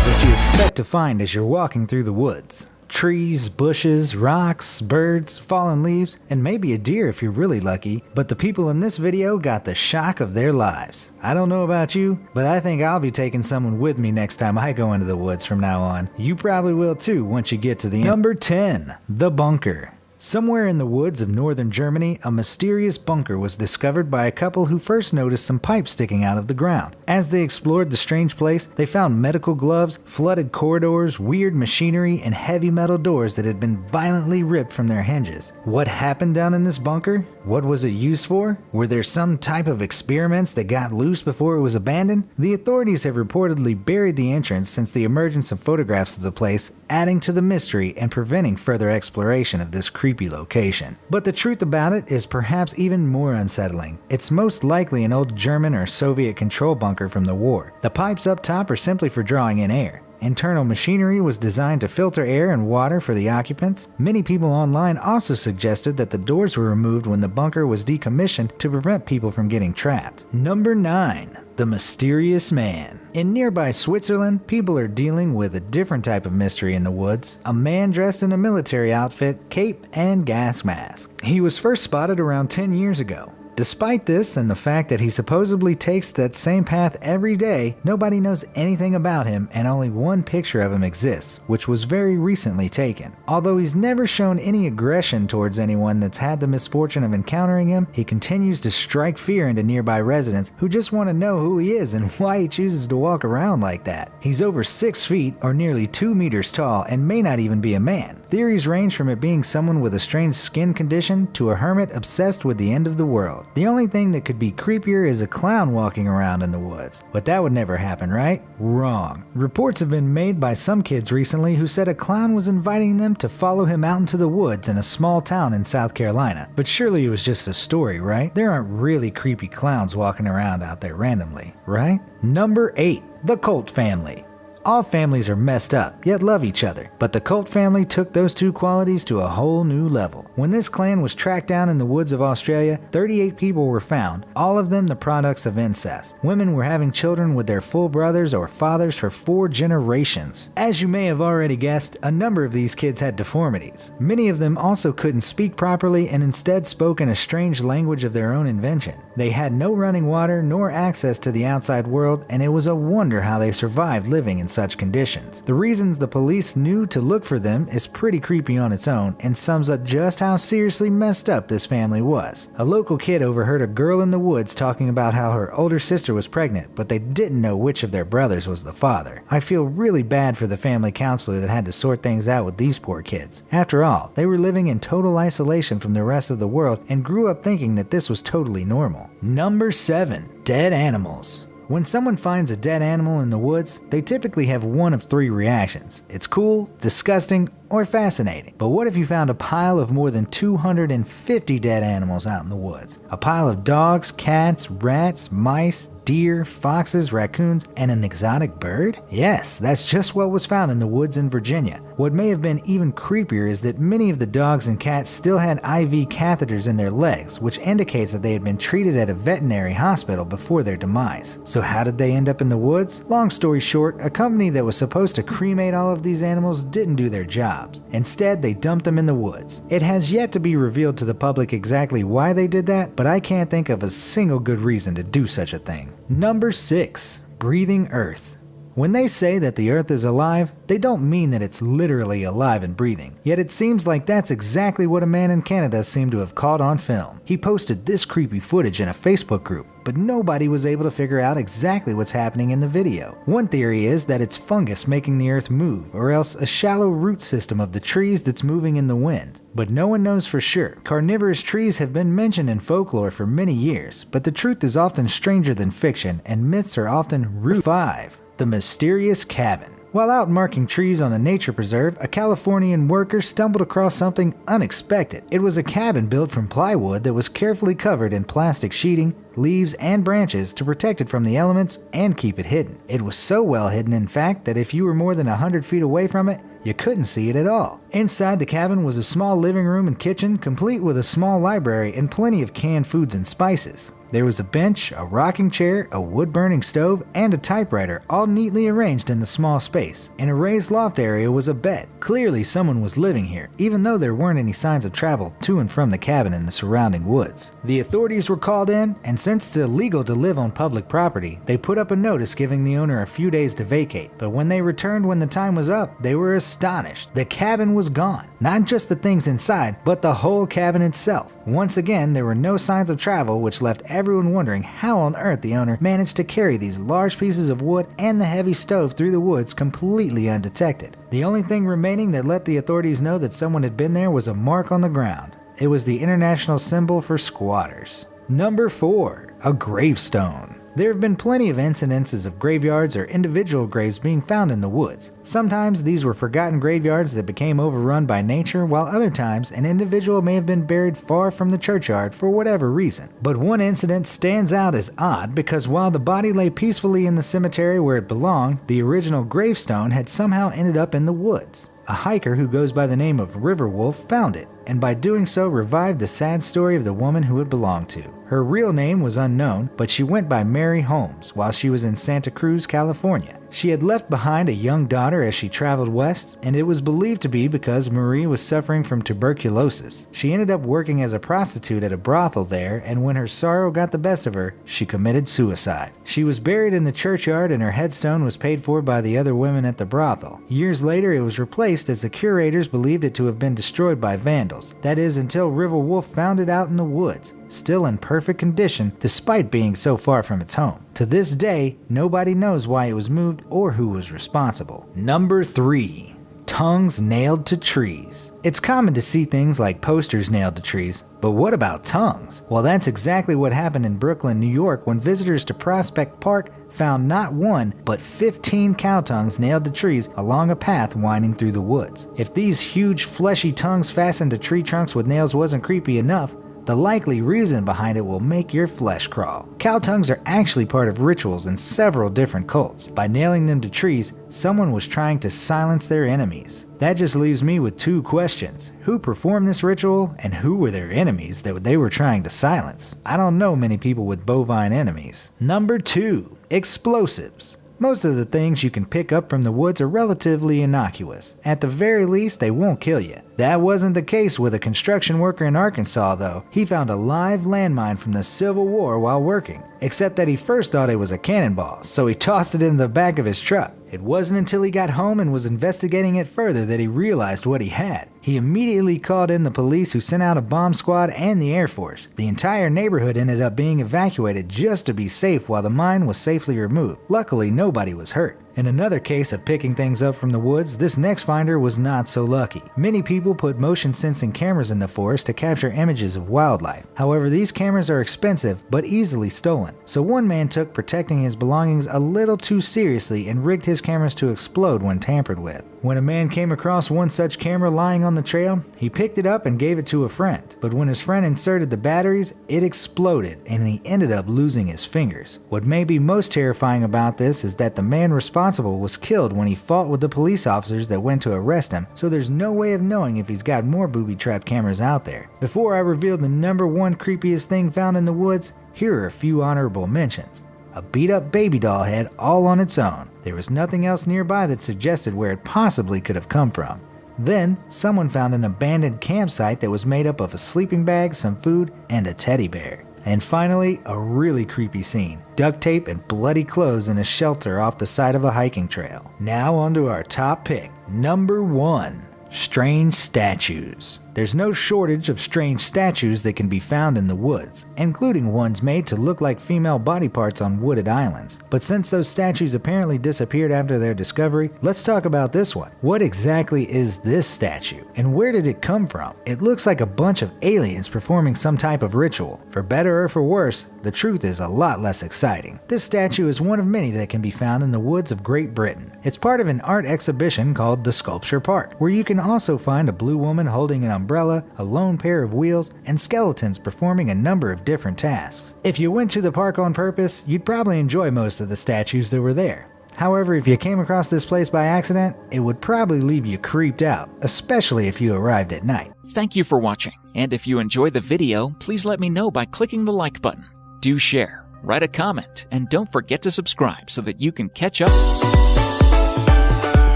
things that you expect to find as you're walking through the woods. Trees, bushes, rocks, birds, fallen leaves, and maybe a deer if you're really lucky, but the people in this video got the shock of their lives. I don't know about you, but I think I'll be taking someone with me next time I go into the woods from now on. You probably will too once you get to the end. Number 10. The Bunker. Somewhere in the woods of northern Germany, a mysterious bunker was discovered by a couple who first noticed some pipes sticking out of the ground. As they explored the strange place, they found medical gloves, flooded corridors, weird machinery, and heavy metal doors that had been violently ripped from their hinges. What happened down in this bunker? What was it used for? Were there some type of experiments that got loose before it was abandoned? The authorities have reportedly buried the entrance since the emergence of photographs of the place, adding to the mystery and preventing further exploration of this creepy location. But the truth about it is perhaps even more unsettling. It's most likely an old German or Soviet control bunker from the war. The pipes up top are simply for drawing in air. Internal machinery was designed to filter air and water for the occupants. Many people online also suggested that the doors were removed when the bunker was decommissioned to prevent people from getting trapped. Number 9. The Mysterious Man. In nearby Switzerland, people are dealing with a different type of mystery in the woods. A man dressed in a military outfit, cape, and gas mask. He was first spotted around 10 years ago. Despite this and the fact that he supposedly takes that same path every day, nobody knows anything about him and only one picture of him exists, which was very recently taken. Although he's never shown any aggression towards anyone that's had the misfortune of encountering him, he continues to strike fear into nearby residents who just want to know who he is and why he chooses to walk around like that. He's over 6 feet or nearly 2 meters tall and may not even be a man. Theories range from it being someone with a strange skin condition to a hermit obsessed with the end of the world. The only thing that could be creepier is a clown walking around in the woods. But that would never happen, right? Wrong. Reports have been made by some kids recently who said a clown was inviting them to follow him out into the woods in a small town in South Carolina. But surely it was just a story, right? There aren't really creepy clowns walking around out there randomly, right? Number 8. The Colt Family. All families are messed up, yet love each other. But the Colt family took those two qualities to a whole new level. When this clan was tracked down in the woods of Australia, 38 people were found, all of them the products of incest. Women were having children with their full brothers or fathers for 4 generations. As you may have already guessed, a number of these kids had deformities. Many of them also couldn't speak properly and instead spoke in a strange language of their own invention. They had no running water nor access to the outside world, and it was a wonder how they survived living in such conditions. The reasons the police knew to look for them is pretty creepy on its own and sums up just how seriously messed up this family was. A local kid overheard a girl in the woods talking about how her older sister was pregnant, but they didn't know which of their brothers was the father. I feel really bad for the family counselor that had to sort things out with these poor kids. After all, they were living in total isolation from the rest of the world and grew up thinking that this was totally normal. Number 7. Dead animals. When someone finds a dead animal in the woods, they typically have one of 3 reactions. It's cool, disgusting, or fascinating. But what if you found a pile of more than 250 dead animals out in the woods? A pile of dogs, cats, rats, mice, deer, foxes, raccoons, and an exotic bird? Yes, that's just what was found in the woods in Virginia. What may have been even creepier is that many of the dogs and cats still had IV catheters in their legs, which indicates that they had been treated at a veterinary hospital before their demise. So how did they end up in the woods? Long story short, a company that was supposed to cremate all of these animals didn't do their jobs. Instead, they dumped them in the woods. It has yet to be revealed to the public exactly why they did that, but I can't think of a single good reason to do such a thing. Number 6. Breathing Earth. When they say that the Earth is alive, they don't mean that it's literally alive and breathing. Yet it seems like that's exactly what a man in Canada seemed to have caught on film. He posted this creepy footage in a Facebook group, but nobody was able to figure out exactly what's happening in the video. One theory is that it's fungus making the Earth move, or else a shallow root system of the trees that's moving in the wind. But no one knows for sure. Carnivorous trees have been mentioned in folklore for many years, but the truth is often stranger than fiction, and myths are often root. 5. The Mysterious Cabin. While out marking trees on a nature preserve, a Californian worker stumbled across something unexpected. It was a cabin built from plywood that was carefully covered in plastic sheeting, leaves, and branches to protect it from the elements and keep it hidden. It was so well hidden, in fact, that if you were more than 100 feet away from it, you couldn't see it at all. Inside the cabin was a small living room and kitchen, complete with a small library and plenty of canned foods and spices. There was a bench, a rocking chair, a wood-burning stove, and a typewriter, all neatly arranged in the small space. In a raised loft area was a bed. Clearly someone was living here, even though there weren't any signs of travel to and from the cabin in the surrounding woods. The authorities were called in, and since it's illegal to live on public property, they put up a notice giving the owner a few days to vacate. But when they returned when the time was up, they were astonished. The cabin was gone. Not just the things inside, but the whole cabin itself. Once again, there were no signs of travel, which left everyone wondering how on earth the owner managed to carry these large pieces of wood and the heavy stove through the woods completely undetected. The only thing remaining that let the authorities know that someone had been there was a mark on the ground. It was the international symbol for squatters. Number 4. A gravestone. There have been plenty of incidences of graveyards or individual graves being found in the woods. Sometimes these were forgotten graveyards that became overrun by nature, while other times an individual may have been buried far from the churchyard for whatever reason. But one incident stands out as odd because while the body lay peacefully in the cemetery where it belonged, the original gravestone had somehow ended up in the woods. A hiker who goes by the name of Riverwolf found it, and by doing so revived the sad story of the woman who it belonged to. Her real name was unknown, but she went by Mary Holmes while she was in Santa Cruz, California. She had left behind a young daughter as she traveled west, and it was believed to be because Marie was suffering from tuberculosis. She ended up working as a prostitute at a brothel there, and when her sorrow got the best of her, she committed suicide. She was buried in the churchyard and her headstone was paid for by the other women at the brothel. Years later, it was replaced as the curators believed it to have been destroyed by vandals. That is, until Riverwolf found it out in the woods, still in perfect condition despite being so far from its home. To this day, nobody knows why it was moved or who was responsible. Number 3. Tongues nailed to trees. It's common to see things like posters nailed to trees, but what about tongues? Well, that's exactly what happened in Brooklyn, New York, when visitors to Prospect Park found not one, but 15 cow tongues nailed to trees along a path winding through the woods. If these huge fleshy tongues fastened to tree trunks with nails wasn't creepy enough, the likely reason behind it will make your flesh crawl. Cow tongues are actually part of rituals in several different cults. By nailing them to trees, someone was trying to silence their enemies. That just leaves me with 2 questions. Who performed this ritual, and who were their enemies that they were trying to silence? I don't know many people with bovine enemies. Number 2. Explosives. Most of the things you can pick up from the woods are relatively innocuous. At the very least, they won't kill you. That wasn't the case with a construction worker in Arkansas though. He found a live landmine from the Civil War while working, except that he first thought it was a cannonball, so he tossed it into the back of his truck. It wasn't until he got home and was investigating it further that he realized what he had. He immediately called in the police, who sent out a bomb squad and the Air Force. The entire neighborhood ended up being evacuated just to be safe while the mine was safely removed. Luckily, nobody was hurt. In another case of picking things up from the woods, this next finder was not so lucky. Many people put motion sensing cameras in the forest to capture images of wildlife. However, these cameras are expensive but easily stolen. So one man took protecting his belongings a little too seriously and rigged his cameras to explode when tampered with. When a man came across one such camera lying on the trail, he picked it up and gave it to a friend. But when his friend inserted the batteries, it exploded and he ended up losing his fingers. What may be most terrifying about this is that the man responsible was killed when he fought with the police officers that went to arrest him, so there's no way of knowing if he's got more booby-trapped cameras out there. Before I reveal the number 1 creepiest thing found in the woods, here are a few honorable mentions. A beat-up baby doll head all on its own. There was nothing else nearby that suggested where it possibly could have come from. Then, someone found an abandoned campsite that was made up of a sleeping bag, some food, and a teddy bear. And finally, a really creepy scene. Duct tape and bloody clothes in a shelter off the side of a hiking trail. Now onto our top pick. Number 1. Strange statues. There's no shortage of strange statues that can be found in the woods, including ones made to look like female body parts on wooded islands. But since those statues apparently disappeared after their discovery, let's talk about this one. What exactly is this statue, and where did it come from? It looks like a bunch of aliens performing some type of ritual. For better or for worse, the truth is a lot less exciting. This statue is one of many that can be found in the woods of Great Britain. It's part of an art exhibition called the Sculpture Park, where you can also find a blue woman holding an umbrella, a lone pair of wheels, and skeletons performing a number of different tasks. If you went to the park on purpose, you'd probably enjoy most of the statues that were there. However, if you came across this place by accident, it would probably leave you creeped out, especially if you arrived at night. Thank you for watching, and if you enjoyed the video, please let me know by clicking the like button. Do share, write a comment, and don't forget to subscribe so that you can catch up